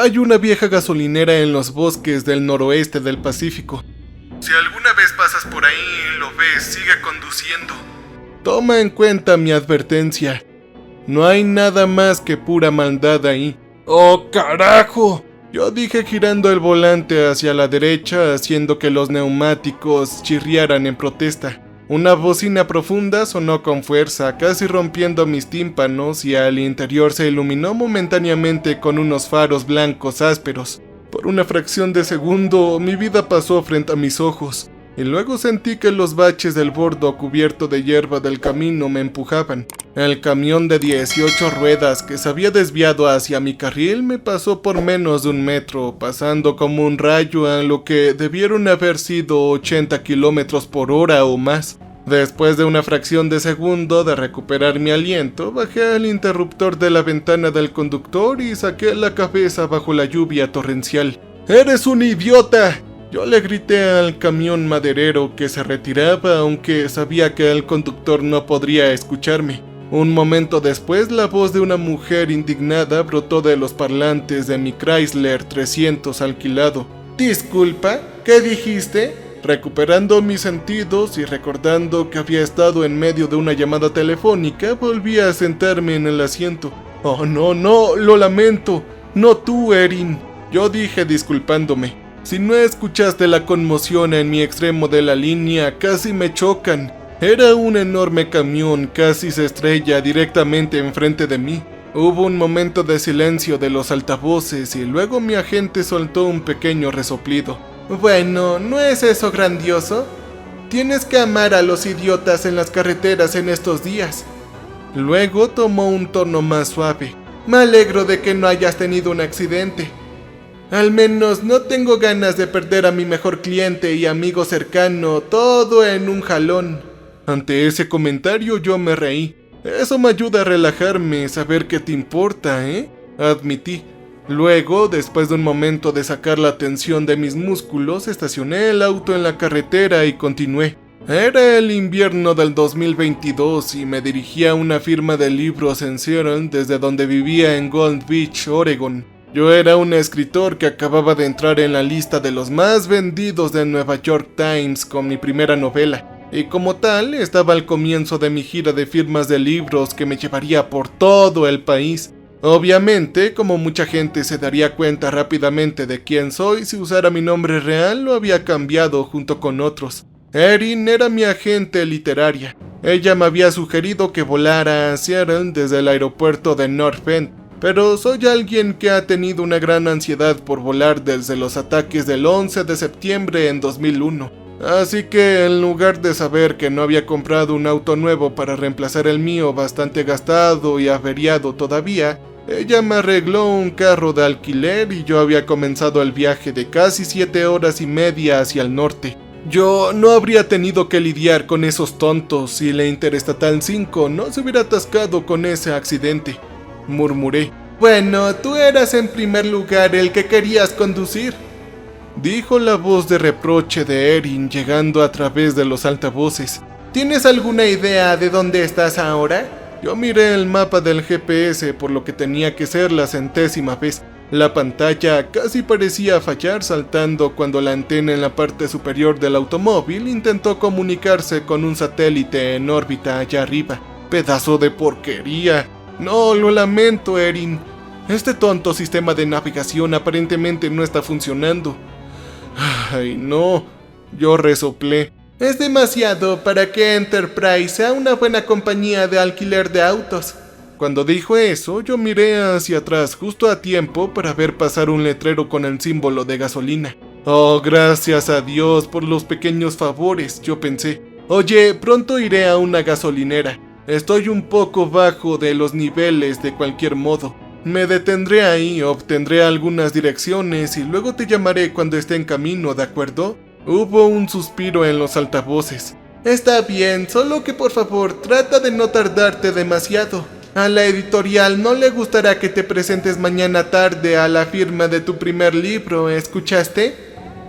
Hay una vieja gasolinera en los bosques del noroeste del Pacífico. Si alguna vez pasas por ahí y lo ves, sigue conduciendo. Toma en cuenta mi advertencia. No hay nada más que pura maldad ahí. ¡Oh, carajo! Yo dije girando el volante hacia la derecha, haciendo que los neumáticos chirriaran en protesta. Una bocina profunda sonó con fuerza, casi rompiendo mis tímpanos, y al interior se iluminó momentáneamente con unos faros blancos ásperos. Por una fracción de segundo, mi vida pasó frente a mis ojos, y luego sentí que los baches del bordo cubierto de hierba del camino me empujaban. El camión de 18 ruedas que se había desviado hacia mi carril me pasó por menos de 1 metro, pasando como un rayo a lo que debieron haber sido 80 kilómetros por hora o más. Después de una fracción de segundo de recuperar mi aliento, bajé el interruptor de la ventana del conductor y saqué la cabeza bajo la lluvia torrencial. ¡Eres un idiota!, yo le grité al camión maderero que se retiraba, aunque sabía que el conductor no podría escucharme. Un momento después, la voz de una mujer indignada brotó de los parlantes de mi Chrysler 300 alquilado. «¿Disculpa? ¿Qué dijiste?» Recuperando mis sentidos y recordando que había estado en medio de una llamada telefónica, volví a sentarme en el asiento. «Oh, no, lo lamento. No tú, Erin», yo dije disculpándome. «Si no escuchaste la conmoción en mi extremo de la línea, casi me chocan». Era un enorme camión, casi se estrella directamente enfrente de mí. Hubo un momento de silencio de los altavoces y luego mi agente soltó un pequeño resoplido. «Bueno, ¿no es eso grandioso? Tienes que amar a los idiotas en las carreteras en estos días». Luego tomó un tono más suave. «Me alegro de que no hayas tenido un accidente. Al menos no tengo ganas de perder a mi mejor cliente y amigo cercano, todo en un jalón». Ante ese comentario yo me reí. «Eso me ayuda a relajarme, saber que te importa, ¿eh?», admití. Luego, después de un momento de sacar la tensión de mis músculos, estacioné el auto en la carretera y continué. Era el invierno del 2022 y me dirigía a una firma de libros en Seattle desde donde vivía en Gold Beach, Oregon. Yo era un escritor que acababa de entrar en la lista de los más vendidos del New York Times con mi primera novela. Y como tal, estaba al comienzo de mi gira de firmas de libros que me llevaría por todo el país. Obviamente, como mucha gente se daría cuenta rápidamente de quién soy si usara mi nombre real, lo había cambiado junto con otros. Erin era mi agente literaria. Ella me había sugerido que volara a Seattle desde el aeropuerto de North Bend, pero soy alguien que ha tenido una gran ansiedad por volar desde los ataques del 11 de septiembre en 2001. Así que en lugar de saber que no había comprado un auto nuevo para reemplazar el mío bastante gastado y averiado todavía, ella me arregló un carro de alquiler y yo había comenzado el viaje de casi 7 horas y media hacia el norte. Yo no habría tenido que lidiar con esos tontos si la Interestatal 5 no se hubiera atascado con ese accidente, murmuré. «Bueno, tú eras en primer lugar el que querías conducir», dijo la voz de reproche de Erin llegando a través de los altavoces. «¿Tienes alguna idea de dónde estás ahora?» Yo miré el mapa del GPS por lo que tenía que ser la 100ª vez. La pantalla casi parecía fallar saltando cuando la antena en la parte superior del automóvil intentó comunicarse con un satélite en órbita allá arriba. «Pedazo de porquería». «No, lo lamento, Erin. Este tonto sistema de navegación aparentemente no está funcionando». «Ay, no», yo resoplé. «Es demasiado para que Enterprise sea una buena compañía de alquiler de autos». Cuando dijo eso, yo miré hacia atrás justo a tiempo para ver pasar un letrero con el símbolo de gasolina. «Oh, gracias a Dios por los pequeños favores», yo pensé. «Oye, pronto iré a una gasolinera. Estoy un poco bajo de los niveles de cualquier modo. Me detendré ahí, obtendré algunas direcciones y luego te llamaré cuando esté en camino, ¿de acuerdo?» Hubo un suspiro en los altavoces. «Está bien, solo que por favor trata de no tardarte demasiado. A la editorial no le gustará que te presentes mañana tarde a la firma de tu primer libro, ¿escuchaste?»,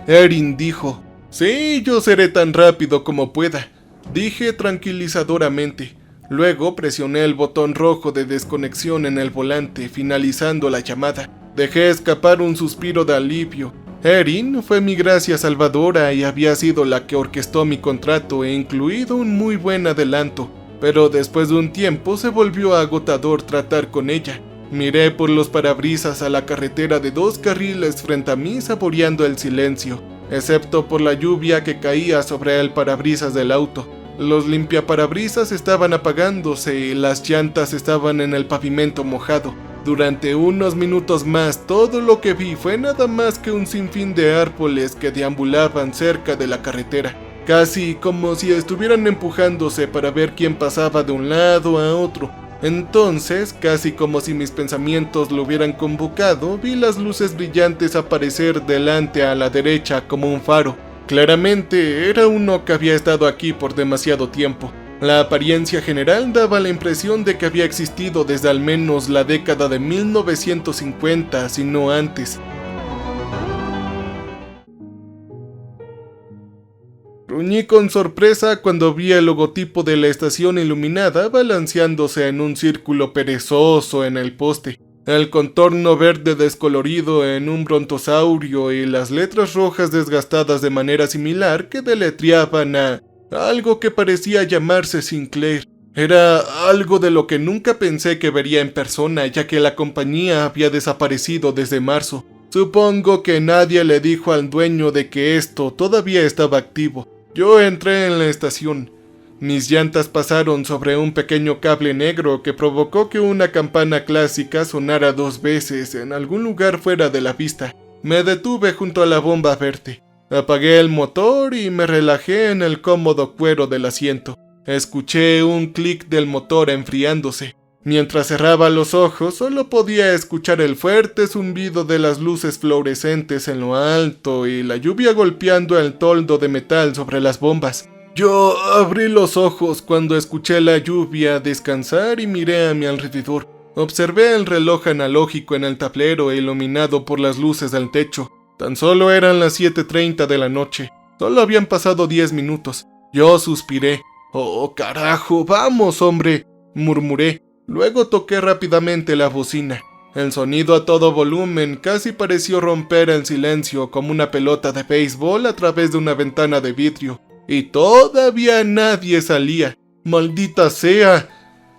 Erin dijo. «Sí, yo seré tan rápido como pueda», dije tranquilizadoramente. Luego presioné el botón rojo de desconexión en el volante, finalizando la llamada. Dejé escapar un suspiro de alivio. Erin fue mi gracia salvadora y había sido la que orquestó mi contrato, incluido un muy buen adelanto, pero después de un tiempo se volvió agotador tratar con ella. Miré por los parabrisas a la carretera de 2 carriles frente a mí saboreando el silencio, excepto por la lluvia que caía sobre el parabrisas del auto. Los limpiaparabrisas estaban apagándose y las llantas estaban en el pavimento mojado. Durante unos minutos más, todo lo que vi fue nada más que un sinfín de árboles que deambulaban cerca de la carretera, casi como si estuvieran empujándose para ver quién pasaba de un lado a otro. Entonces, casi como si mis pensamientos lo hubieran convocado, vi las luces brillantes aparecer delante a la derecha como un faro. Claramente era uno que había estado aquí por demasiado tiempo. La apariencia general daba la impresión de que había existido desde al menos la década de 1950, si no antes. Gruñí con sorpresa cuando vi el logotipo de la estación iluminada balanceándose en un círculo perezoso en el poste, el contorno verde descolorido en un brontosaurio y las letras rojas desgastadas de manera similar que deletreaban a algo que parecía llamarse Sinclair. Era algo de lo que nunca pensé que vería en persona, ya que la compañía había desaparecido desde marzo. Supongo que nadie le dijo al dueño de que esto todavía estaba activo. Yo entré en la estación. Mis llantas pasaron sobre un pequeño cable negro que provocó que una campana clásica sonara 2 veces en algún lugar fuera de la pista. Me detuve junto a la bomba verde. Apagué el motor y me relajé en el cómodo cuero del asiento. Escuché un clic del motor enfriándose. Mientras cerraba los ojos, solo podía escuchar el fuerte zumbido de las luces fluorescentes en lo alto y la lluvia golpeando el toldo de metal sobre las bombas. Yo abrí los ojos cuando escuché la lluvia descansar y miré a mi alrededor. Observé el reloj analógico en el tablero iluminado por las luces del techo. Tan solo eran las 7:30 de la noche. Solo habían pasado 10 minutos. Yo suspiré. «Oh, carajo, vamos, hombre», murmuré. Luego toqué rápidamente la bocina. El sonido a todo volumen casi pareció romper el silencio como una pelota de béisbol a través de una ventana de vidrio. Y todavía nadie salía. «¡Maldita sea!»,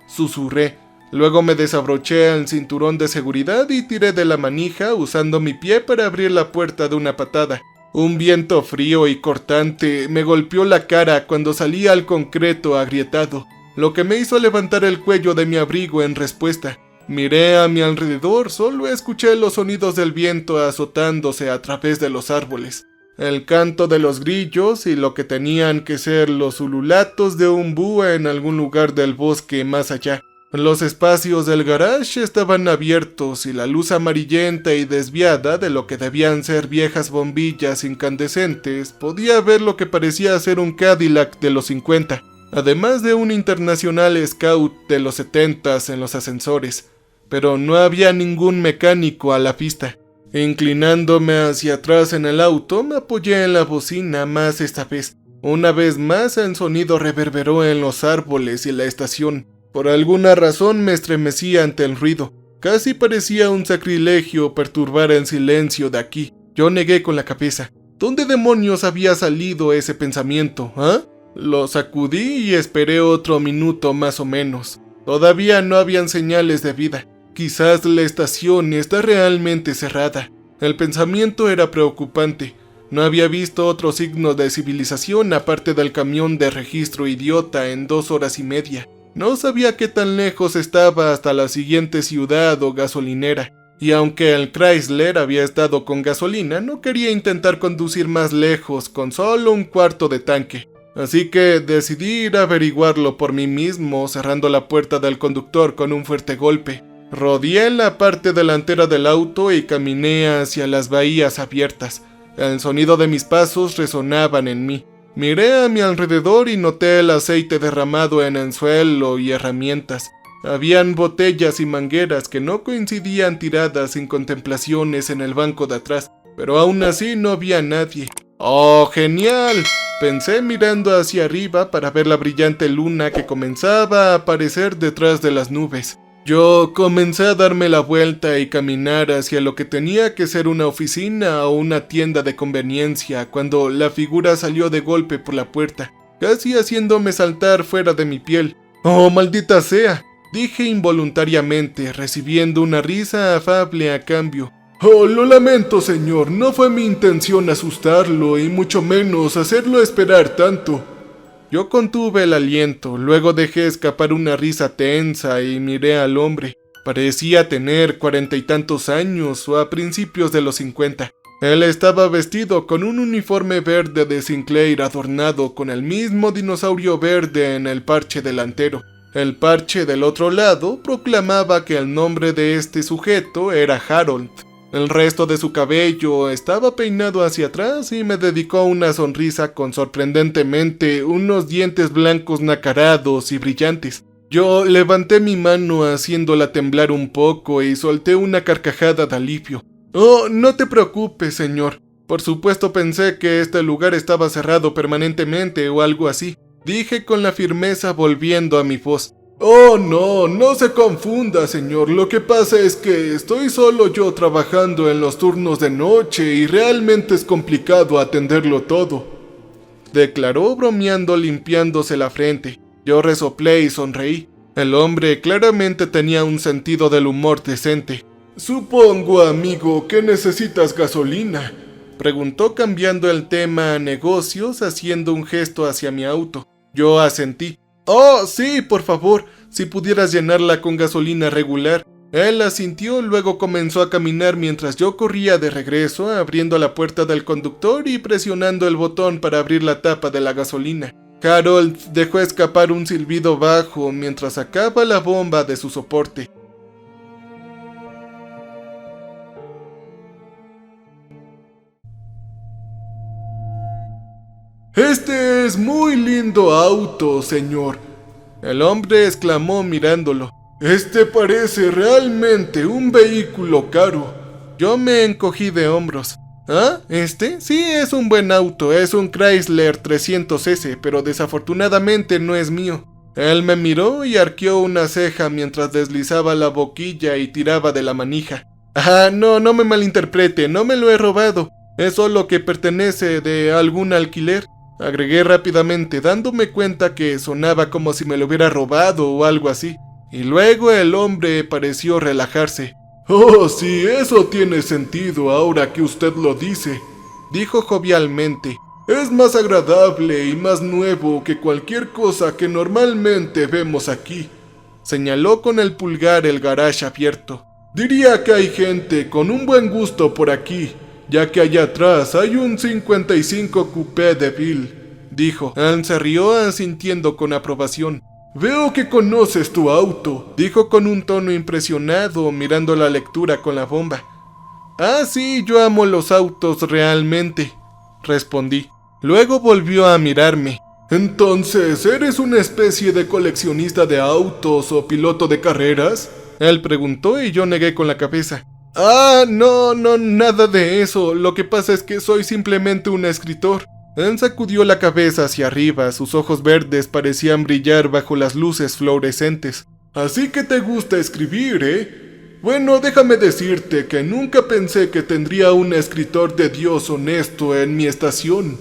susurré. Luego me desabroché el cinturón de seguridad y tiré de la manija usando mi pie para abrir la puerta de una patada. Un viento frío y cortante me golpeó la cara cuando salí al concreto agrietado, lo que me hizo levantar el cuello de mi abrigo en respuesta. Miré a mi alrededor, solo escuché los sonidos del viento azotándose a través de los árboles, el canto de los grillos y lo que tenían que ser los ululatos de un búho en algún lugar del bosque más allá. Los espacios del garage estaban abiertos y la luz amarillenta y desviada de lo que debían ser viejas bombillas incandescentes podía ver lo que parecía ser un Cadillac de los 50, además de un Internacional Scout de los 70s en los ascensores, pero no había ningún mecánico a la pista. Inclinándome hacia atrás en el auto, me apoyé en la bocina más esta vez. Una vez más el sonido reverberó en los árboles y la estación. Por alguna razón me estremecí ante el ruido. Casi parecía un sacrilegio perturbar el silencio de aquí. Yo negué con la cabeza. ¿Dónde demonios había salido ese pensamiento, ah? Lo sacudí y esperé otro minuto más o menos. Todavía no habían señales de vida. Quizás la estación está realmente cerrada. El pensamiento era preocupante. No había visto otro signo de civilización aparte del camión de registro idiota en 2 horas y media. No sabía qué tan lejos estaba hasta la siguiente ciudad o gasolinera, y aunque el Chrysler había estado con gasolina, no quería intentar conducir más lejos con solo un cuarto de tanque. Así que decidí ir a averiguarlo por mí mismo, cerrando la puerta del conductor con un fuerte golpe. Rodeé la parte delantera del auto y caminé hacia las bahías abiertas. El sonido de mis pasos resonaban en mí. Miré a mi alrededor y noté el aceite derramado en el suelo y herramientas. Habían botellas y mangueras que no coincidían tiradas sin contemplaciones en el banco de atrás, pero aún así no había nadie. ¡Oh, genial!, pensé mirando hacia arriba para ver la brillante luna que comenzaba a aparecer detrás de las nubes. Yo comencé a darme la vuelta y caminar hacia lo que tenía que ser una oficina o una tienda de conveniencia cuando la figura salió de golpe por la puerta, casi haciéndome saltar fuera de mi piel. ¡Oh, maldita sea!, dije involuntariamente, recibiendo una risa afable a cambio. «Oh, lo lamento, señor, no fue mi intención asustarlo y mucho menos hacerlo esperar tanto». Yo contuve el aliento, luego dejé escapar una risa tensa y miré al hombre. Parecía tener 40 y tantos años o a principios de los 50. Él estaba vestido con un uniforme verde de Sinclair adornado con el mismo dinosaurio verde en el parche delantero. El parche del otro lado proclamaba que el nombre de este sujeto era Harold. El resto de su cabello estaba peinado hacia atrás y me dedicó una sonrisa con sorprendentemente unos dientes blancos nacarados y brillantes. Yo levanté mi mano haciéndola temblar un poco y solté una carcajada de alivio. «Oh, no te preocupes, señor. Por supuesto pensé que este lugar estaba cerrado permanentemente o algo así», dije con la firmeza volviendo a mi voz. «Oh, no, no se confunda, señor. Lo que pasa es que estoy solo yo trabajando en los turnos de noche y realmente es complicado atenderlo todo», declaró bromeando limpiándose la frente. Yo resoplé y sonreí. El hombre claramente tenía un sentido del humor decente. «Supongo, amigo, que necesitas gasolina», preguntó cambiando el tema a negocios haciendo un gesto hacia mi auto. Yo asentí. «Oh, sí, por favor, si pudieras llenarla con gasolina regular». Él asintió, luego comenzó a caminar mientras yo corría de regreso, abriendo la puerta del conductor y presionando el botón para abrir la tapa de la gasolina. Harold dejó escapar un silbido bajo mientras sacaba la bomba de su soporte. «Este es muy lindo auto, señor», el hombre exclamó mirándolo. «Este parece realmente un vehículo caro». Yo me encogí de hombros. «¿Ah? ¿Este? Sí, es un buen auto, es un Chrysler 300S, pero desafortunadamente no es mío». Él me miró y arqueó una ceja mientras deslizaba la boquilla y tiraba de la manija. «Ah, no me malinterprete, no me lo he robado. Es solo que pertenece de algún alquiler», agregué rápidamente, dándome cuenta que sonaba como si me lo hubiera robado o algo así. Y luego el hombre pareció relajarse. «Oh, sí, eso tiene sentido ahora que usted lo dice», dijo jovialmente. «Es más agradable y más nuevo que cualquier cosa que normalmente vemos aquí». Señaló con el pulgar el garage abierto. «Diría que hay gente con un buen gusto por aquí, ya que allá atrás hay un 55 Coupé de Ville», dijo. Él se rió asintiendo con aprobación. «Veo que conoces tu auto», dijo con un tono impresionado mirando la lectura con la bomba. «Ah, sí, yo amo los autos realmente», respondí. Luego volvió a mirarme. «Entonces, ¿eres una especie de coleccionista de autos o piloto de carreras?», él preguntó y yo negué con la cabeza. «Ah, no, nada de eso. Lo que pasa es que soy simplemente un escritor». Él sacudió la cabeza hacia arriba, sus ojos verdes parecían brillar bajo las luces fluorescentes. «Así que te gusta escribir, ¿eh? Bueno, déjame decirte que nunca pensé que tendría un escritor de Dios honesto en mi estación»,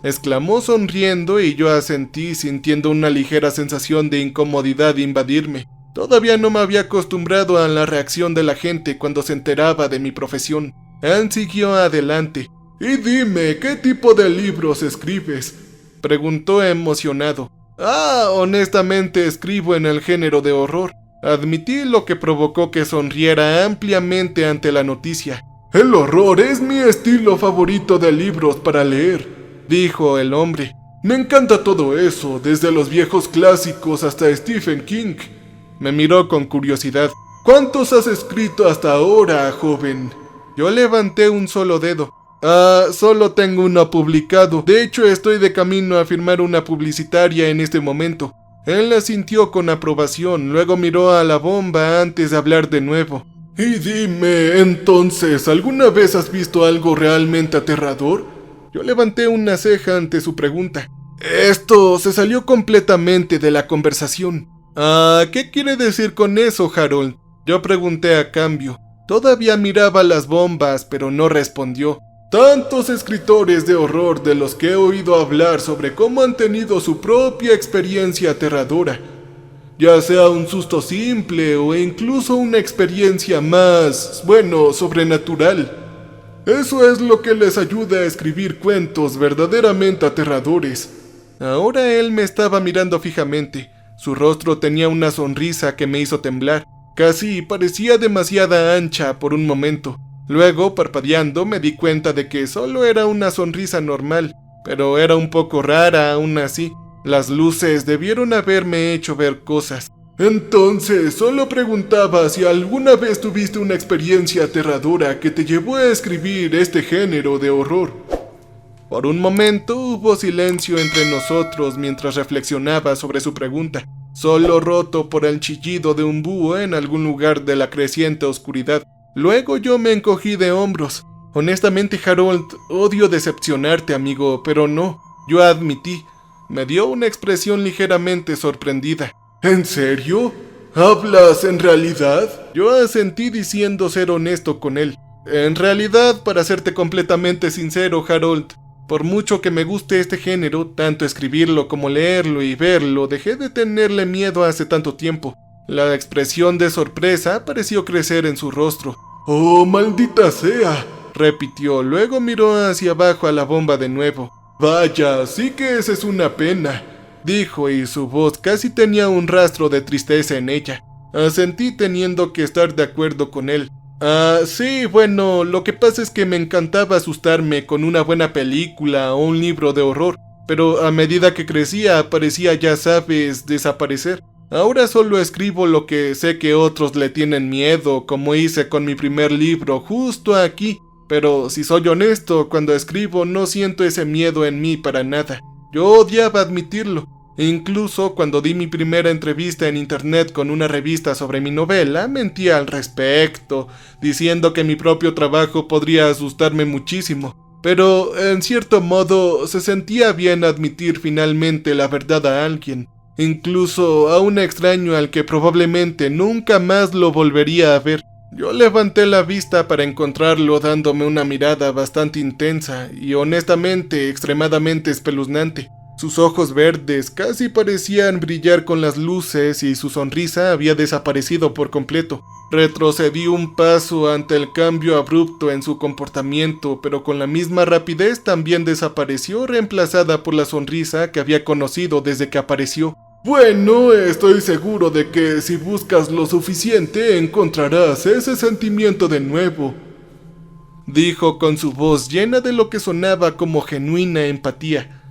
exclamó sonriendo y yo asentí sintiendo una ligera sensación de incomodidad invadirme. Todavía no me había acostumbrado a la reacción de la gente cuando se enteraba de mi profesión. Él siguió adelante. «Y dime, ¿qué tipo de libros escribes?», preguntó emocionado. «Ah, honestamente escribo en el género de horror», admití, lo que provocó que sonriera ampliamente ante la noticia. «El horror es mi estilo favorito de libros para leer», dijo el hombre. «Me encanta todo eso, desde los viejos clásicos hasta Stephen King». Me miró con curiosidad. «¿Cuántos has escrito hasta ahora, joven?». Yo levanté un solo dedo. «Ah, solo tengo uno publicado. De hecho, estoy de camino a firmar una publicitaria en este momento». Él asintió con aprobación, luego miró a la bomba antes de hablar de nuevo. «Y dime, entonces, ¿alguna vez has visto algo realmente aterrador?». Yo levanté una ceja ante su pregunta. Esto se salió completamente de la conversación. Ah, ¿qué quiere decir con eso, Harold? Yo pregunté a cambio. Todavía miraba las bombas, pero no respondió. Tantos escritores de horror de los que he oído hablar sobre cómo han tenido su propia experiencia aterradora, ya sea un susto simple o incluso una experiencia más, sobrenatural. Eso es lo que les ayuda a escribir cuentos verdaderamente aterradores. Ahora él me estaba mirando fijamente. Su rostro tenía una sonrisa que me hizo temblar. Casi parecía demasiada ancha por un momento. Luego, parpadeando, me di cuenta de que solo era una sonrisa normal, pero era un poco rara aún así. Las luces debieron haberme hecho ver cosas. Entonces, solo preguntaba si alguna vez tuviste una experiencia aterradora que te llevó a escribir este género de horror. Por un momento hubo silencio entre nosotros mientras reflexionaba sobre su pregunta, solo roto por el chillido de un búho en algún lugar de la creciente oscuridad. Luego yo me encogí de hombros. Honestamente, Harold, odio decepcionarte, amigo, pero no, yo admití. Me dio una expresión ligeramente sorprendida. ¿En serio? ¿Hablas en realidad? Yo asentí diciendo ser honesto con él. En realidad, para serte completamente sincero, Harold, por mucho que me guste este género, tanto escribirlo como leerlo y verlo, dejé de tenerle miedo hace tanto tiempo. La expresión de sorpresa pareció crecer en su rostro. ¡Oh, maldita sea!, repitió, luego miró hacia abajo a la bomba de nuevo. Vaya, sí que esa es una pena, dijo, y su voz casi tenía un rastro de tristeza en ella. Asentí teniendo que estar de acuerdo con él. Sí, bueno, lo que pasa es que me encantaba asustarme con una buena película o un libro de horror, pero a medida que crecía parecía, ya sabes, desaparecer. Ahora solo escribo lo que sé que otros le tienen miedo, como hice con mi primer libro, justo aquí. Pero si soy honesto, cuando escribo no siento ese miedo en mí para nada. Yo odiaba admitirlo. Incluso cuando di mi primera entrevista en internet con una revista sobre mi novela, mentía al respecto, diciendo que mi propio trabajo podría asustarme muchísimo. Pero, en cierto modo, se sentía bien admitir finalmente la verdad a alguien, incluso a un extraño al que probablemente nunca más lo volvería a ver. Yo levanté la vista para encontrarlo dándome una mirada bastante intensa y honestamente extremadamente espeluznante. Sus ojos verdes casi parecían brillar con las luces y su sonrisa había desaparecido por completo. Retrocedí un paso ante el cambio abrupto en su comportamiento, pero con la misma rapidez también desapareció, reemplazada por la sonrisa que había conocido desde que apareció. Bueno, estoy seguro de que si buscas lo suficiente encontrarás ese sentimiento de nuevo, dijo con su voz llena de lo que sonaba como genuina empatía.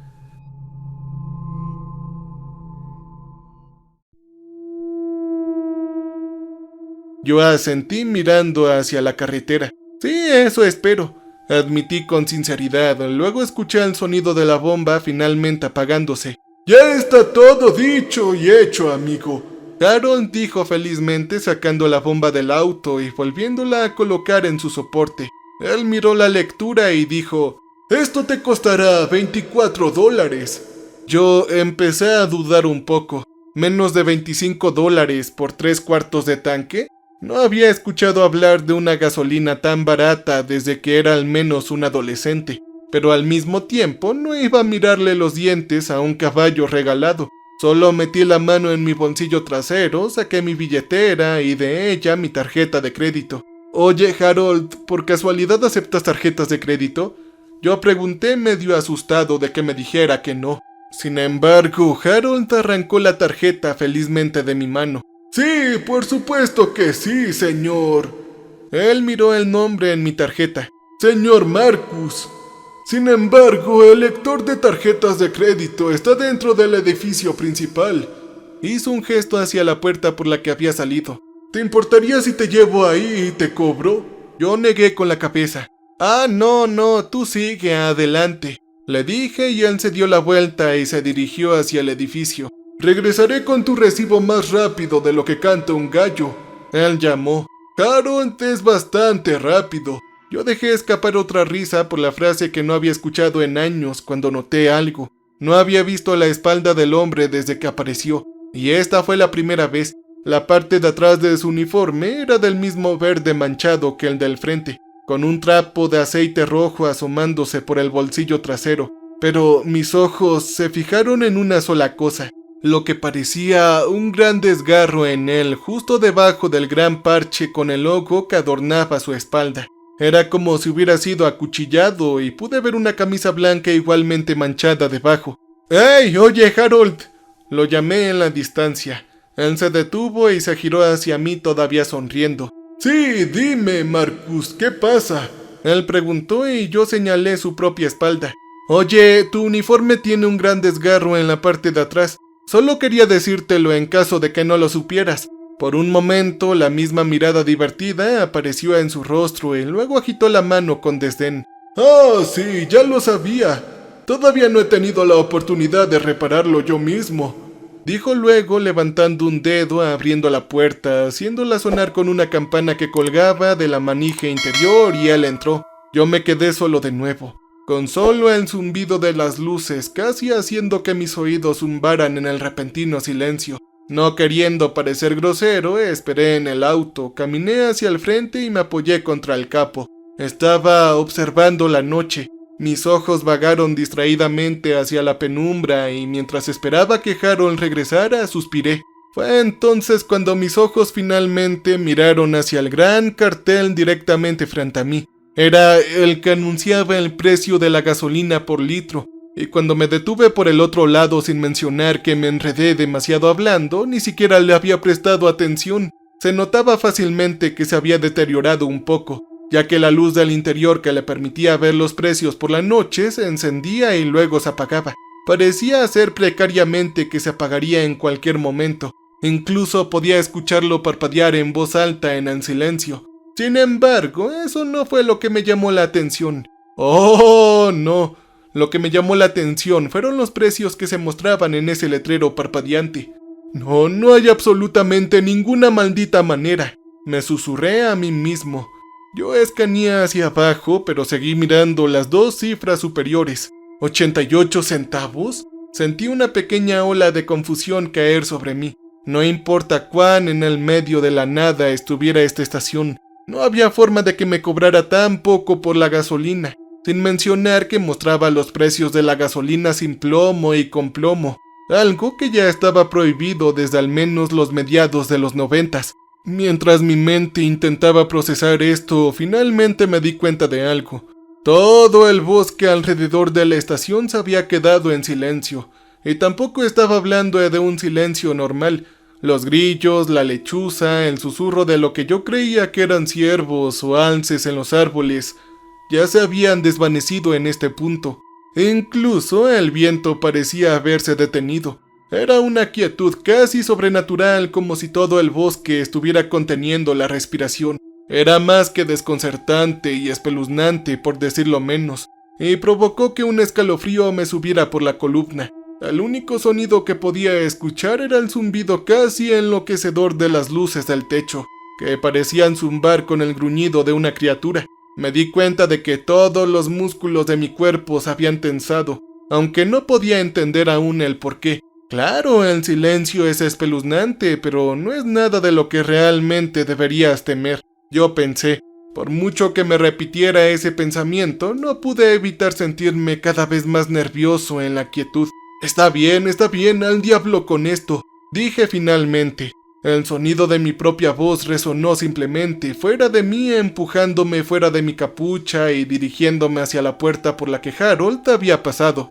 Yo asentí mirando hacia la carretera. Sí, eso espero, admití con sinceridad. Luego escuché el sonido de la bomba finalmente apagándose. Ya está todo dicho y hecho, amigo, Harold dijo felizmente, sacando la bomba del auto y volviéndola a colocar en su soporte. Él miró la lectura y dijo: «Esto te costará $24». Yo empecé a dudar un poco. ¿Menos de $25 por 3/4 de tanque? No había escuchado hablar de una gasolina tan barata desde que era al menos un adolescente, pero al mismo tiempo no iba a mirarle los dientes a un caballo regalado. Solo metí la mano en mi bolsillo trasero, saqué mi billetera y de ella mi tarjeta de crédito. «Oye, Harold, ¿por casualidad aceptas tarjetas de crédito?», yo pregunté medio asustado de que me dijera que no. Sin embargo, Harold arrancó la tarjeta felizmente de mi mano. «Sí, por supuesto que sí, señor». Él miró el nombre en mi tarjeta. «Señor Marcus». Sin embargo, el lector de tarjetas de crédito está dentro del edificio principal. Hizo un gesto hacia la puerta por la que había salido. «¿Te importaría si te llevo ahí y te cobro?». Yo negué con la cabeza. No, tú sigue, adelante», le dije, y él se dio la vuelta y se dirigió hacia el edificio. «Regresaré con tu recibo más rápido de lo que canta un gallo», él llamó. «Harold es bastante rápido». Yo dejé escapar otra risa por la frase que no había escuchado en años cuando noté algo. No había visto la espalda del hombre desde que apareció. Y esta fue la primera vez. La parte de atrás de su uniforme era del mismo verde manchado que el del frente, con un trapo de aceite rojo asomándose por el bolsillo trasero. Pero mis ojos se fijaron en una sola cosa, lo que parecía un gran desgarro en él, justo debajo del gran parche con el logo que adornaba su espalda. Era como si hubiera sido acuchillado y pude ver una camisa blanca igualmente manchada debajo. ¡Hey, oye, Harold! Lo llamé en la distancia. Él se detuvo y se giró hacia mí todavía sonriendo. Sí, dime, Marcus, ¿qué pasa? Él preguntó y yo señalé su propia espalda. Oye, tu uniforme tiene un gran desgarro en la parte de atrás. Solo quería decírtelo en caso de que no lo supieras. Por un momento, la misma mirada divertida apareció en su rostro y luego agitó la mano con desdén. ¡Ah, sí, ya lo sabía! Todavía no he tenido la oportunidad de repararlo yo mismo, dijo luego levantando un dedo abriendo la puerta, haciéndola sonar con una campana que colgaba de la manija interior y él entró. Yo me quedé solo de nuevo, con solo el zumbido de las luces, casi haciendo que mis oídos zumbaran en el repentino silencio. No queriendo parecer grosero, esperé en el auto, caminé hacia el frente y me apoyé contra el capó. Estaba observando la noche. Mis ojos vagaron distraídamente hacia la penumbra y mientras esperaba que Harold regresara, suspiré. Fue entonces cuando mis ojos finalmente miraron hacia el gran cartel directamente frente a mí. Era el que anunciaba el precio de la gasolina por litro, y cuando me detuve por el otro lado sin mencionar que me enredé demasiado hablando, ni siquiera le había prestado atención. Se notaba fácilmente que se había deteriorado un poco, ya que la luz del interior que le permitía ver los precios por la noche se encendía y luego se apagaba. Parecía hacer precariamente que se apagaría en cualquier momento. Incluso podía escucharlo parpadear en voz alta en el silencio. Sin embargo, eso no fue lo que me llamó la atención. ¡Oh, no! Lo que me llamó la atención fueron los precios que se mostraban en ese letrero parpadeante. No hay absolutamente ninguna maldita manera, me susurré a mí mismo. Yo escaneé hacia abajo, pero seguí mirando las dos cifras superiores. ¿88 centavos? Sentí una pequeña ola de confusión caer sobre mí. No importa cuán en el medio de la nada estuviera esta estación, no había forma de que me cobrara tan poco por la gasolina, sin mencionar que mostraba los precios de la gasolina sin plomo y con plomo, algo que ya estaba prohibido desde al menos los mediados de los 90s. Mientras mi mente intentaba procesar esto, finalmente me di cuenta de algo. Todo el bosque alrededor de la estación se había quedado en silencio, y tampoco estaba hablando de un silencio normal. Los grillos, la lechuza, el susurro de lo que yo creía que eran ciervos o alces en los árboles, ya se habían desvanecido en este punto. Incluso el viento parecía haberse detenido. Era una quietud casi sobrenatural, como si todo el bosque estuviera conteniendo la respiración. Era más que desconcertante y espeluznante, por decirlo menos, y provocó que un escalofrío me subiera por la columna. El único sonido que podía escuchar era el zumbido casi enloquecedor de las luces del techo, que parecían zumbar con el gruñido de una criatura. Me di cuenta de que todos los músculos de mi cuerpo se habían tensado, aunque no podía entender aún el porqué. Claro, el silencio es espeluznante, pero no es nada de lo que realmente deberías temer, yo pensé. Por mucho que me repitiera ese pensamiento, no pude evitar sentirme cada vez más nervioso en la quietud. Está bien, al diablo con esto, dije finalmente. El sonido de mi propia voz resonó simplemente fuera de mí, empujándome fuera de mi capucha y dirigiéndome hacia la puerta por la que Harold había pasado.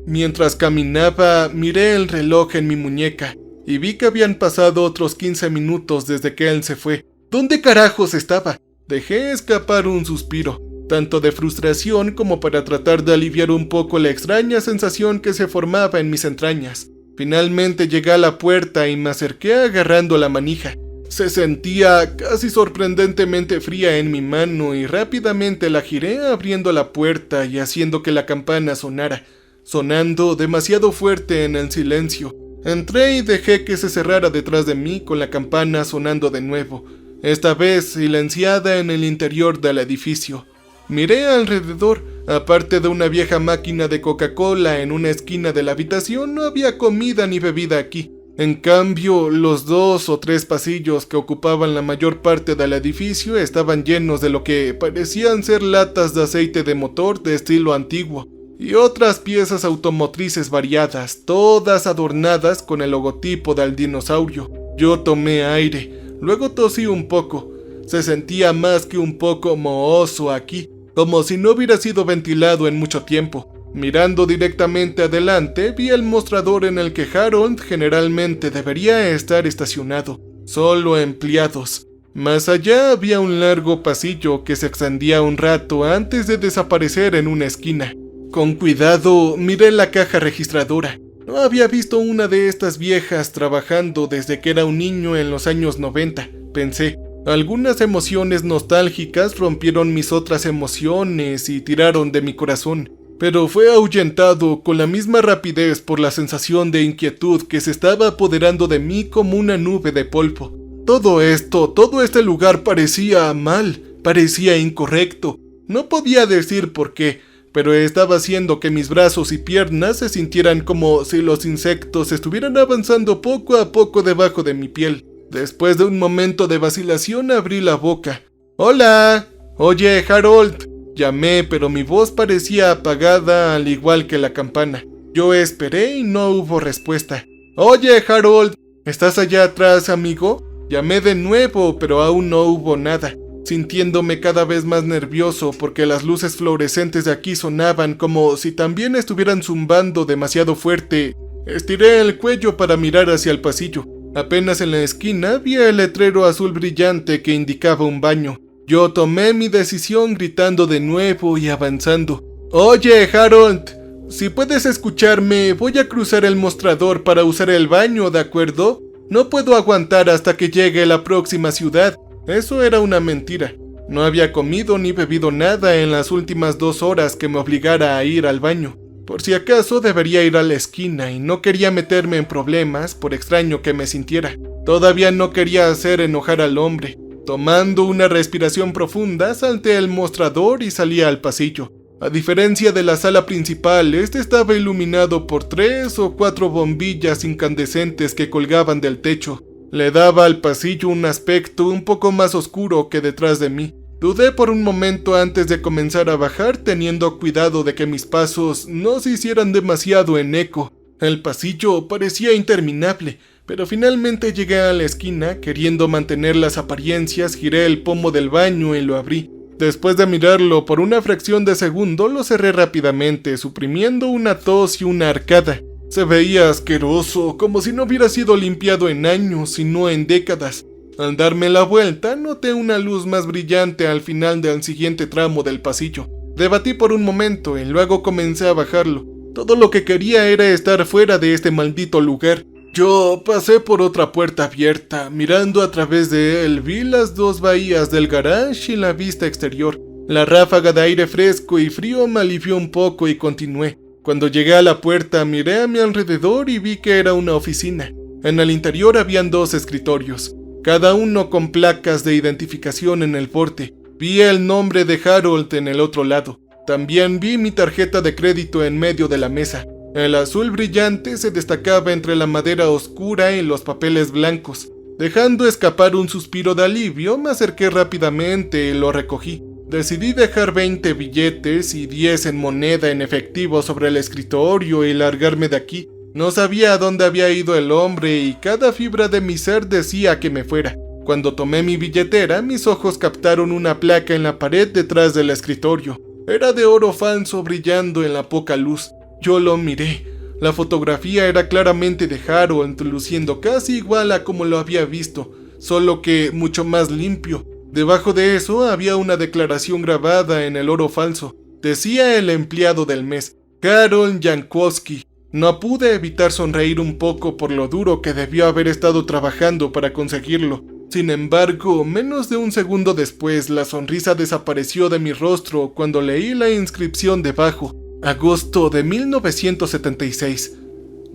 Mientras caminaba, miré el reloj en mi muñeca y vi que habían pasado otros 15 minutos desde que él se fue. ¿Dónde carajos estaba? Dejé escapar un suspiro, tanto de frustración como para tratar de aliviar un poco la extraña sensación que se formaba en mis entrañas. Finalmente llegué a la puerta y me acerqué agarrando la manija. Se sentía casi sorprendentemente fría en mi mano y rápidamente la giré abriendo la puerta y haciendo que la campana sonara, sonando demasiado fuerte en el silencio. Entré y dejé que se cerrara detrás de mí con la campana sonando de nuevo, esta vez silenciada en el interior del edificio. Miré alrededor, Aparte de una vieja máquina de Coca-Cola en una esquina de la habitación, no había comida ni bebida aquí. En cambio, los 2 o 3 pasillos que ocupaban la mayor parte del edificio estaban llenos de lo que parecían ser latas de aceite de motor de estilo antiguo y otras piezas automotrices variadas, todas adornadas con el logotipo del dinosaurio. Yo tomé aire, luego tosí un poco. Se sentía más que un poco mohoso aquí, como si no hubiera sido ventilado en mucho tiempo. Mirando directamente adelante, vi el mostrador en el que Harold generalmente debería estar estacionado. Solo empleados. Más allá había un largo pasillo que se extendía un rato antes de desaparecer en una esquina. Con cuidado miré la caja registradora. No había visto una de estas viejas trabajando desde que era un niño en los años 90, pensé. Algunas emociones nostálgicas rompieron mis otras emociones y tiraron de mi corazón, pero fue ahuyentado con la misma rapidez por la sensación de inquietud que se estaba apoderando de mí como una nube de polvo. Todo este lugar parecía mal, parecía incorrecto. No podía decir por qué, pero estaba haciendo que mis brazos y piernas se sintieran como si los insectos estuvieran avanzando poco a poco debajo de mi piel. Después de un momento de vacilación abrí la boca. ¡Hola! Oye, Harold. Llamé, pero mi voz parecía apagada al igual que la campana. Yo esperé y no hubo respuesta. Oye, Harold, ¿estás allá atrás, amigo? Llamé de nuevo, pero aún no hubo nada, sintiéndome cada vez más nervioso porque las luces fluorescentes de aquí sonaban como si también estuvieran zumbando demasiado fuerte. Estiré el cuello para mirar hacia el pasillo. Apenas en la esquina vi el letrero azul brillante que indicaba un baño. Yo tomé mi decisión gritando de nuevo y avanzando. Oye, Harold, si puedes escucharme, voy a cruzar el mostrador para usar el baño, ¿de acuerdo? No puedo aguantar hasta que llegue a la próxima ciudad. Eso era una mentira. No había comido ni bebido nada en las últimas 2 horas que me obligara a ir al baño. Por si acaso debería ir a la esquina y no quería meterme en problemas, por extraño que me sintiera. Todavía no quería hacer enojar al hombre. Tomando una respiración profunda, salté el mostrador y salí al pasillo. A diferencia de la sala principal, este estaba iluminado por 3 o 4 bombillas incandescentes que colgaban del techo. Le daba al pasillo un aspecto un poco más oscuro que detrás de mí. Dudé por un momento antes de comenzar a bajar, teniendo cuidado de que mis pasos no se hicieran demasiado en eco. El pasillo parecía interminable, pero finalmente llegué a la esquina. Queriendo mantener las apariencias, giré el pomo del baño y lo abrí. Después de mirarlo por una fracción de segundo, lo cerré rápidamente, suprimiendo una tos y una arcada. Se veía asqueroso, como si no hubiera sido limpiado en años, sino en décadas. Al darme la vuelta, noté una luz más brillante al final del siguiente tramo del pasillo. Debatí por un momento y luego comencé a bajarlo. Todo lo que quería era estar fuera de este maldito lugar. Yo pasé por otra puerta abierta. Mirando a través de él, vi las 2 bahías del garage y la vista exterior. La ráfaga de aire fresco y frío me alivió un poco y continué. Cuando llegué a la puerta, miré a mi alrededor y vi que era una oficina. En el interior habían 2 escritorios, cada uno con placas de identificación en el borde. Vi el nombre de Harold en el otro lado. También vi mi tarjeta de crédito en medio de la mesa. El azul brillante se destacaba entre la madera oscura y los papeles blancos. Dejando escapar un suspiro de alivio, me acerqué rápidamente y lo recogí. Decidí dejar 20 billetes y 10 en moneda en efectivo sobre el escritorio y largarme de aquí. No sabía a dónde había ido el hombre y cada fibra de mi ser decía que me fuera. Cuando tomé mi billetera, mis ojos captaron una placa en la pared detrás del escritorio. Era de oro falso brillando en la poca luz. Yo lo miré. La fotografía era claramente de Harold, luciendo casi igual a como lo había visto, solo que mucho más limpio. Debajo de eso había una declaración grabada en el oro falso. Decía el empleado del mes, Harold Jankowski. No pude evitar sonreír un poco por lo duro que debió haber estado trabajando para conseguirlo. Sin embargo, menos de un segundo después, la sonrisa desapareció de mi rostro cuando leí la inscripción debajo. Agosto de 1976.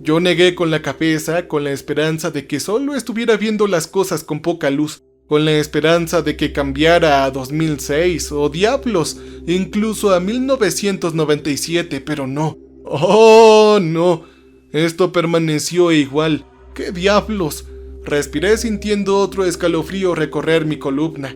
Yo negué con la cabeza, con la esperanza de que solo estuviera viendo las cosas con poca luz. con la esperanza de que cambiara a 2006 o diablos, incluso a 1997, pero no. ¡Oh, no! Esto permaneció igual. ¡Qué diablos! Respiré sintiendo otro escalofrío recorrer mi columna.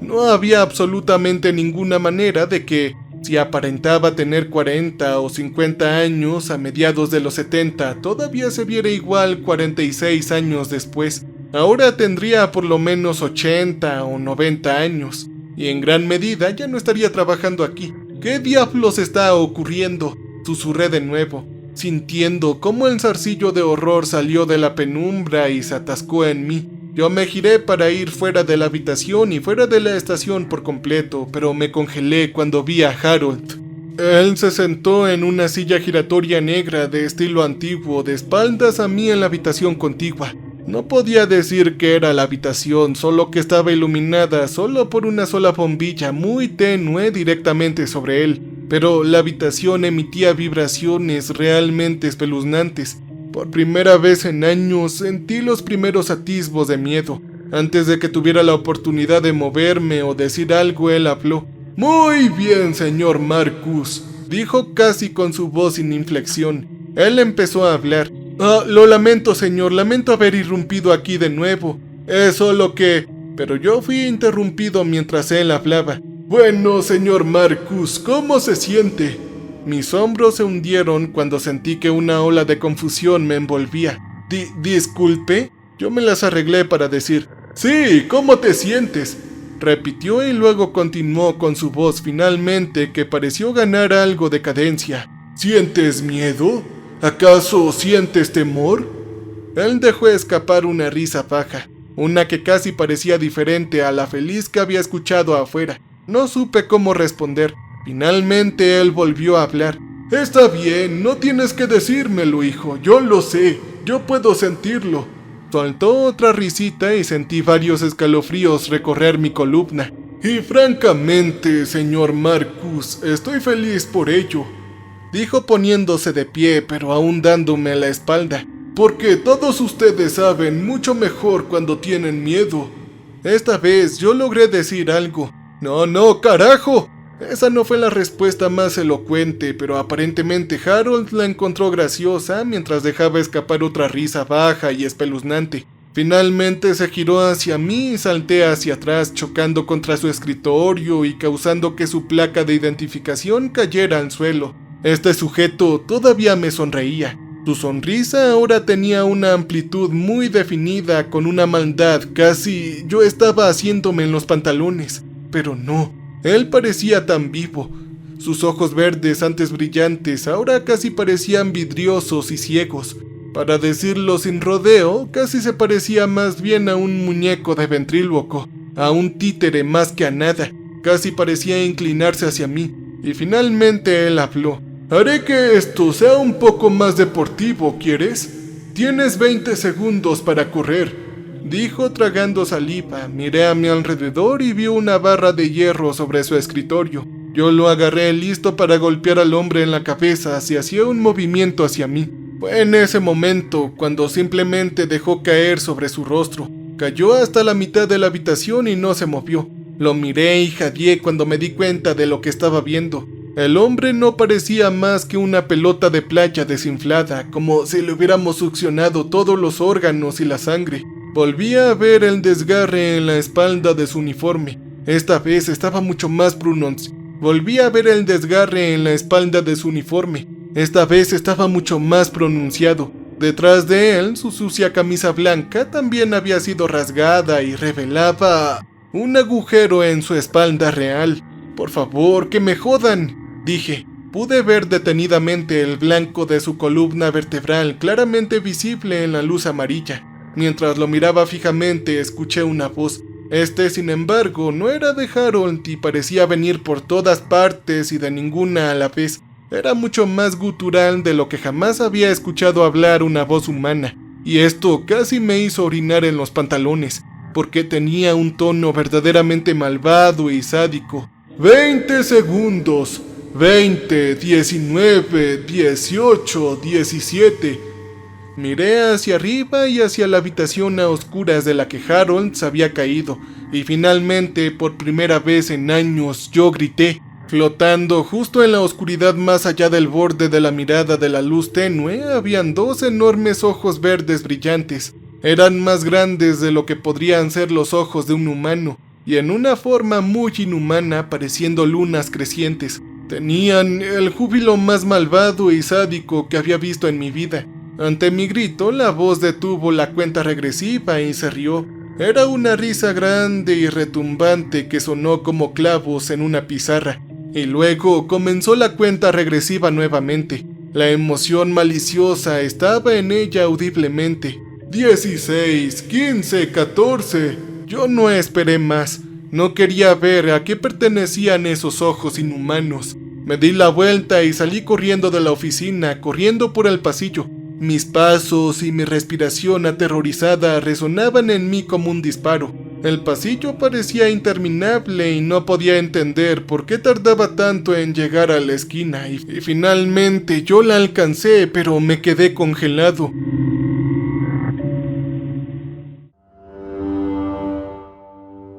No había absolutamente ninguna manera de que, si aparentaba tener 40 o 50 años a mediados de los 70, todavía se viera igual 46 años después. Ahora tendría por lo menos 80 o 90 años, y en gran medida ya no estaría trabajando aquí. ¿Qué diablos está ocurriendo?, susurré de nuevo, sintiendo cómo el zarcillo de horror salió de la penumbra y se atascó en mí. Yo me giré para ir fuera de la habitación y fuera de la estación por completo, pero me congelé cuando vi a Harold. Él se sentó en una silla giratoria negra de estilo antiguo, de espaldas a mí en la habitación contigua. No podía decir que era la habitación, solo que estaba iluminada solo por una sola bombilla muy tenue directamente sobre él, pero la habitación emitía vibraciones realmente espeluznantes. Por primera vez en años sentí los primeros atisbos de miedo. Antes de que tuviera la oportunidad de moverme o decir algo, él habló. «Muy bien, señor Marcus», dijo casi con su voz sin inflexión. Él empezó a hablar. Lo lamento, señor, lamento haber irrumpido aquí de nuevo. Es solo que... Pero yo fui interrumpido mientras él hablaba. «Bueno, señor Marcus, ¿cómo se siente?» Mis hombros se hundieron cuando sentí que una ola de confusión me envolvía. «Disculpe», yo me las arreglé para decir. «Sí, ¿cómo te sientes?», repitió y luego continuó con su voz finalmente que pareció ganar algo de cadencia. «¿Sientes miedo? ¿Acaso sientes temor?». Él dejó escapar una risa baja, una que casi parecía diferente a la feliz que había escuchado afuera. No supe cómo responder. Finalmente él volvió a hablar. «Está bien, no tienes que decírmelo, hijo, yo lo sé, yo puedo sentirlo». Soltó otra risita y sentí varios escalofríos recorrer mi columna. «Y francamente, señor Marcus, estoy feliz por ello», dijo poniéndose de pie, pero aún dándome la espalda. «Porque todos ustedes saben mucho mejor cuando tienen miedo». Esta vez yo logré decir algo. «No, carajo». Esa no fue la respuesta más elocuente, pero aparentemente Harold la encontró graciosa mientras dejaba escapar otra risa baja y espeluznante. Finalmente se giró hacia mí y salté hacia atrás, chocando contra su escritorio y causando que su placa de identificación cayera al suelo. Este sujeto todavía me sonreía. Su sonrisa ahora tenía una amplitud muy definida, con una maldad casi yo estaba haciéndome en los pantalones. Pero no. Él parecía tan vivo. Sus ojos verdes, antes brillantes, ahora casi parecían vidriosos y ciegos. Para decirlo sin rodeo, casi se parecía más bien a un muñeco de ventrílocuo, a un títere más que a nada. Casi parecía inclinarse hacia mí. Y finalmente él habló. «Haré que esto sea un poco más deportivo, ¿quieres? Tienes 20 segundos para correr», dijo tragando saliva. Miré a mi alrededor y vi una barra de hierro sobre su escritorio. Yo lo agarré listo para golpear al hombre en la cabeza si hacía un movimiento hacia mí. Fue en ese momento cuando simplemente dejó caer sobre su rostro. Cayó hasta la mitad de la habitación y no se movió. Lo miré y jadeé cuando me di cuenta de lo que estaba viendo. El hombre no parecía más que una pelota de playa desinflada, como si le hubiéramos succionado todos los órganos y la sangre. Volví a ver el desgarre en la espalda de su uniforme. Esta vez estaba mucho más pronunciado. Volví a ver el desgarre en la espalda de su uniforme. Esta vez estaba mucho más pronunciado. Detrás de él, su sucia camisa blanca también había sido rasgada y revelaba un agujero en su espalda real. «Por favor, que me jodan», dije. Pude ver detenidamente el blanco de su columna vertebral claramente visible en la luz amarilla. Mientras lo miraba fijamente, escuché una voz. Sin embargo, no era de Harold y parecía venir por todas partes y de ninguna a la vez. Era mucho más gutural de lo que jamás había escuchado hablar una voz humana. Y esto casi me hizo orinar en los pantalones, porque tenía un tono verdaderamente malvado y sádico. «20 segundos», 20, 19, 18, 17. Miré hacia arriba y hacia la habitación a oscuras de la que Harold se había caído, y finalmente, por primera vez en años, yo grité. Flotando justo en la oscuridad más allá del borde de la mirada de la luz tenue, habían dos enormes ojos verdes brillantes. Eran más grandes de lo que podrían ser los ojos de un humano, y en una forma muy inhumana, pareciendo lunas crecientes. Tenían el júbilo más malvado y sádico que había visto en mi vida. Ante mi grito, la voz detuvo la cuenta regresiva y se rió. Era una risa grande y retumbante que sonó como clavos en una pizarra. Y luego comenzó la cuenta regresiva nuevamente. La emoción maliciosa estaba en ella audiblemente. 16, 15, 14. Yo no esperé más. No quería ver a qué pertenecían esos ojos inhumanos. Me di la vuelta y salí corriendo de la oficina, corriendo por el pasillo. Mis pasos y mi respiración aterrorizada resonaban en mí como un disparo. El pasillo parecía interminable y no podía entender por qué tardaba tanto en llegar a la esquina. Y finalmente yo la alcancé, pero me quedé congelado.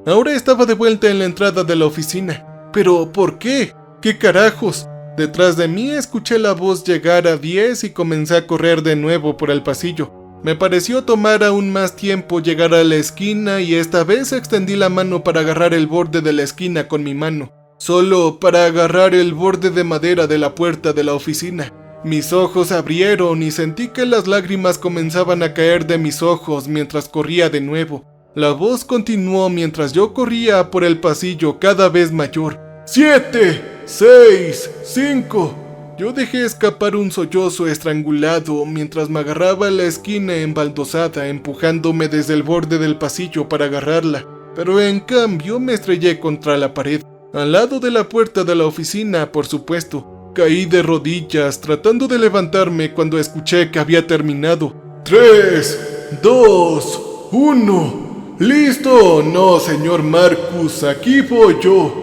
Ahora estaba de vuelta en la entrada de la oficina. ¿Pero por qué? ¿Qué carajos? Detrás de mí escuché la voz llegar a 10 y comencé a correr de nuevo por el pasillo. Me pareció tomar aún más tiempo llegar a la esquina y esta vez extendí la mano para agarrar el borde de la esquina con mi mano. Solo para agarrar el borde de madera de la puerta de la oficina. Mis ojos abrieron y sentí que las lágrimas comenzaban a caer de mis ojos mientras corría de nuevo. La voz continuó mientras yo corría por el pasillo cada vez mayor. 7, 6, 5. Yo dejé escapar un sollozo estrangulado mientras me agarraba a la esquina embaldosada, empujándome desde el borde del pasillo para agarrarla. Pero en cambio me estrellé contra la pared, al lado de la puerta de la oficina, por supuesto. Caí de rodillas, tratando de levantarme cuando escuché que había terminado. 3, 2, 1... ¡Listo! No, señor Marcus, aquí voy yo.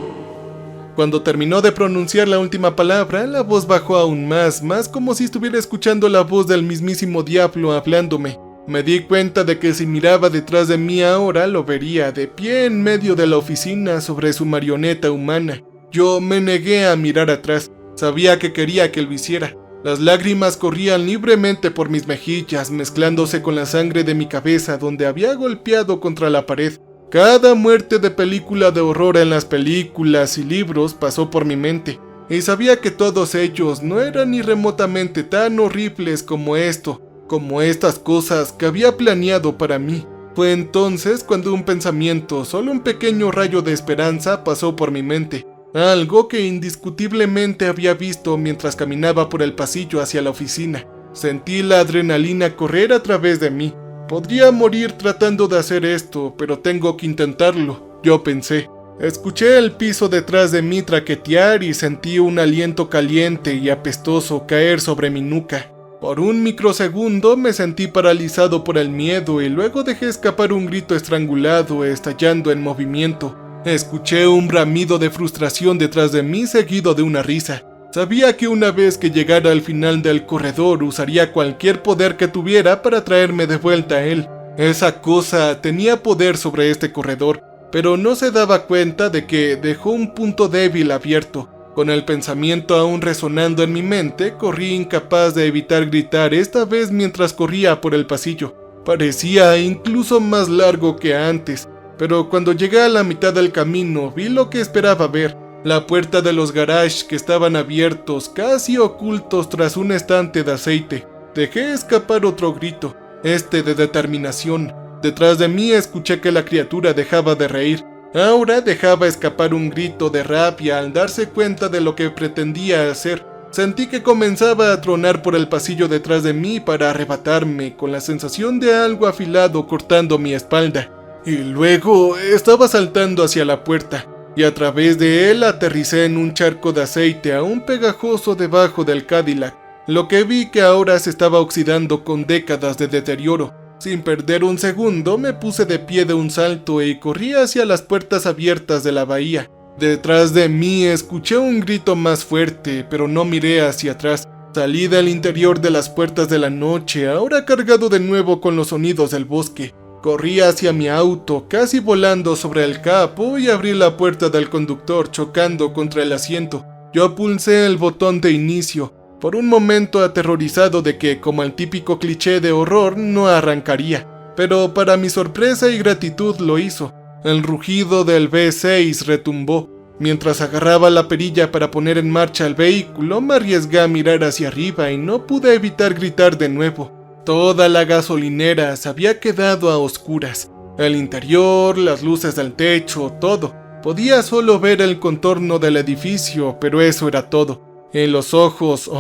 Cuando terminó de pronunciar la última palabra, la voz bajó aún más como si estuviera escuchando la voz del mismísimo diablo hablándome. Me di cuenta de que si miraba detrás de mí ahora, lo vería de pie en medio de la oficina sobre su marioneta humana. Yo me negué a mirar atrás. Sabía que quería que lo hiciera. Las lágrimas corrían libremente por mis mejillas, mezclándose con la sangre de mi cabeza donde había golpeado contra la pared. Cada muerte de película de horror en las películas y libros pasó por mi mente, y sabía que todos ellos no eran ni remotamente tan horribles como esto, como estas cosas que había planeado para mí. Fue entonces cuando un pensamiento, solo un pequeño rayo de esperanza pasó por mi mente. Algo que indiscutiblemente había visto mientras caminaba por el pasillo hacia la oficina. Sentí la adrenalina correr a través de mí. Podría morir tratando de hacer esto, pero tengo que intentarlo, yo pensé. Escuché el piso detrás de mí traquetear y sentí un aliento caliente y apestoso caer sobre mi nuca. Por un microsegundo me sentí paralizado por el miedo y luego dejé escapar un grito estrangulado estallando en movimiento. Escuché un bramido de frustración detrás de mí seguido de una risa. Sabía que una vez que llegara al final del corredor usaría cualquier poder que tuviera para traerme de vuelta a él. Esa cosa tenía poder sobre este corredor, pero no se daba cuenta de que dejó un punto débil abierto. Con el pensamiento aún resonando en mi mente, corrí incapaz de evitar gritar esta vez mientras corría por el pasillo. Parecía incluso más largo que antes. Pero cuando llegué a la mitad del camino, vi lo que esperaba ver. La puerta de los garages que estaban abiertos, casi ocultos tras un estante de aceite. Dejé escapar otro grito, de determinación. Detrás de mí escuché que la criatura dejaba de reír. Ahora dejaba escapar un grito de rabia al darse cuenta de lo que pretendía hacer. Sentí que comenzaba a tronar por el pasillo detrás de mí para arrebatarme, con la sensación de algo afilado cortando mi espalda. Y luego estaba saltando hacia la puerta, y a través de él aterricé en un charco de aceite aún pegajoso debajo del Cadillac, lo que vi que ahora se estaba oxidando con décadas de deterioro. Sin perder un segundo me puse de pie de un salto y corrí hacia las puertas abiertas de la bahía. Detrás de mí escuché un grito más fuerte, pero no miré hacia atrás. Salí del interior de las puertas de la noche, ahora cargado de nuevo con los sonidos del bosque. Corrí hacia mi auto, casi volando sobre el capó, y abrí la puerta del conductor, chocando contra el asiento. Yo pulsé el botón de inicio, por un momento aterrorizado de que, como el típico cliché de horror, no arrancaría. Pero para mi sorpresa y gratitud lo hizo. El rugido del V6 retumbó. Mientras agarraba la perilla para poner en marcha el vehículo, me arriesgué a mirar hacia arriba y no pude evitar gritar de nuevo. Toda la gasolinera se había quedado a oscuras. El interior, las luces del techo, todo. Podía solo ver el contorno del edificio, pero eso era todo. En los ojos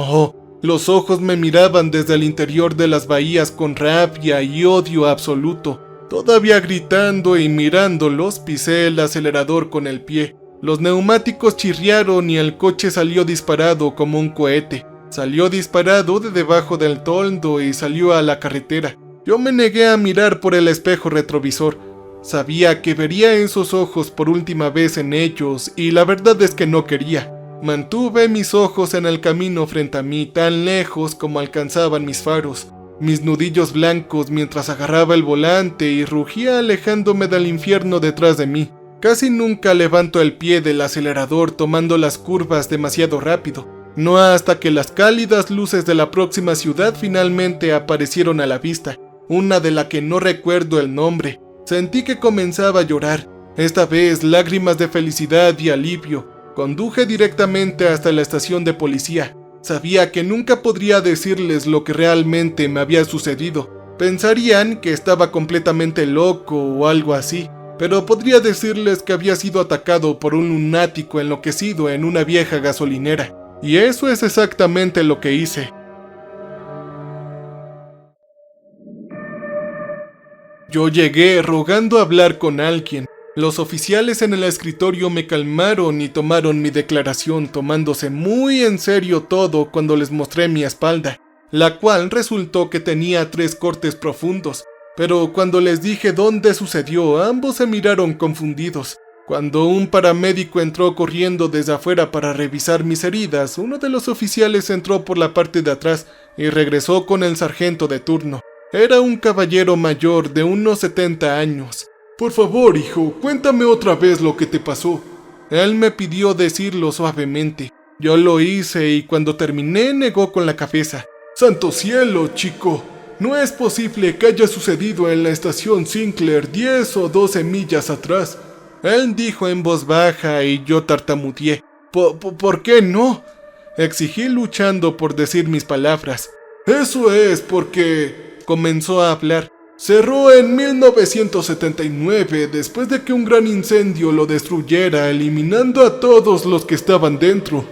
me miraban desde el interior de las bahías con rabia y odio absoluto. Todavía gritando y mirándolos, pisé el acelerador con el pie. Los neumáticos chirriaron y el coche salió disparado como un cohete. Salió disparado de debajo del toldo y salió a la carretera. Yo me negué a mirar por el espejo retrovisor. Sabía que vería esos ojos por última vez en ellos y la verdad es que no quería. Mantuve mis ojos en el camino frente a mí, tan lejos como alcanzaban mis faros, mis nudillos blancos mientras agarraba el volante y rugía alejándome del infierno detrás de mí. Casi nunca levanto el pie del acelerador tomando las curvas demasiado rápido. No hasta que las cálidas luces de la próxima ciudad finalmente aparecieron a la vista, una de la que no recuerdo el nombre. Sentí que comenzaba a llorar, esta vez lágrimas de felicidad y alivio. Conduje directamente hasta la estación de policía. Sabía que nunca podría decirles lo que realmente me había sucedido. Pensarían que estaba completamente loco o algo así, pero podría decirles que había sido atacado por un lunático enloquecido en una vieja gasolinera. Y eso es exactamente lo que hice. Yo llegué rogando hablar con alguien. Los oficiales en el escritorio me calmaron y tomaron mi declaración, tomándose muy en serio todo cuando les mostré mi espalda, la cual resultó que tenía 3 cortes profundos. Pero cuando les dije dónde sucedió, ambos se miraron confundidos. Cuando un paramédico entró corriendo desde afuera para revisar mis heridas, uno de los oficiales entró por la parte de atrás y regresó con el sargento de turno. Era un caballero mayor de unos 70 años. «Por favor, hijo, cuéntame otra vez lo que te pasó». Él me pidió decirlo suavemente. Yo lo hice y cuando terminé negó con la cabeza. «¡Santo cielo, chico! No es posible que haya sucedido en la estación Sinclair 10 o 12 millas atrás». Él dijo en voz baja y yo tartamudeé. ¿Por qué no?, exigí luchando por decir mis palabras. «Eso es porque», comenzó a hablar, «cerró en 1979 después de que un gran incendio lo destruyera, eliminando a todos los que estaban dentro».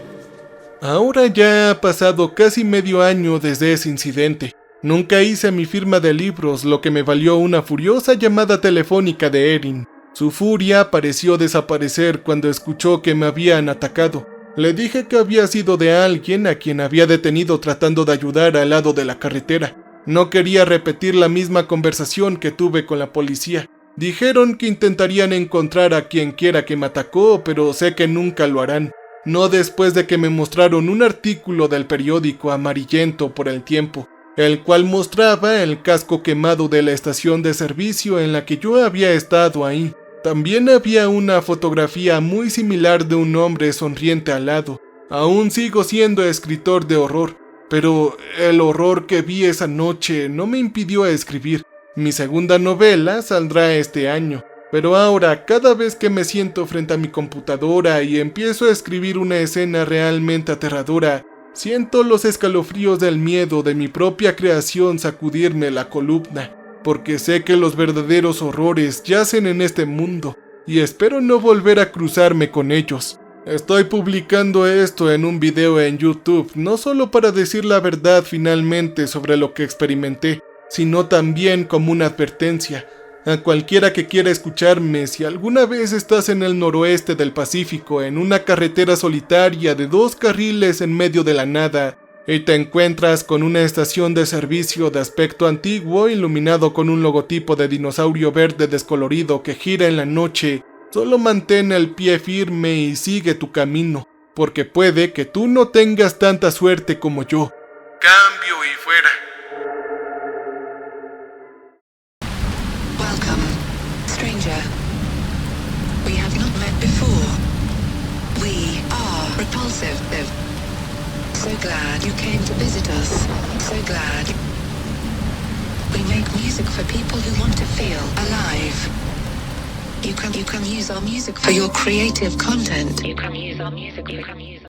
Ahora ya ha pasado casi medio año desde ese incidente. Nunca hice mi firma de libros, lo que me valió una furiosa llamada telefónica de Erin. Su furia pareció desaparecer cuando escuchó que me habían atacado. Le dije que había sido de alguien a quien había detenido tratando de ayudar al lado de la carretera. No quería repetir la misma conversación que tuve con la policía. Dijeron que intentarían encontrar a quien quiera que me atacó, pero sé que nunca lo harán. No después de que me mostraron un artículo del periódico amarillento por el tiempo, el cual mostraba el casco quemado de la estación de servicio en la que yo había estado ahí. También había una fotografía muy similar de un hombre sonriente al lado. Aún sigo siendo escritor de horror, pero el horror que vi esa noche no me impidió escribir. Mi segunda novela saldrá este año, pero ahora cada vez que me siento frente a mi computadora y empiezo a escribir una escena realmente aterradora, siento los escalofríos del miedo de mi propia creación sacudirme la columna. Porque sé que los verdaderos horrores yacen en este mundo, y espero no volver a cruzarme con ellos. Estoy publicando esto en un video en YouTube, no solo para decir la verdad finalmente sobre lo que experimenté, sino también como una advertencia. A cualquiera que quiera escucharme, si alguna vez estás en el noroeste del Pacífico, en una carretera solitaria de 2 carriles en medio de la nada, y te encuentras con una estación de servicio de aspecto antiguo iluminado con un logotipo de dinosaurio verde descolorido que gira en la noche Solo mantén el pie firme y sigue tu camino, porque puede que tú no tengas tanta suerte como yo. Cambio y fuera. Welcome, stranger. We have not met before. We are repulsive. So glad you came to visit us. So glad. We make music for people who want to feel alive. You can use our music for your creative content. You can use our music.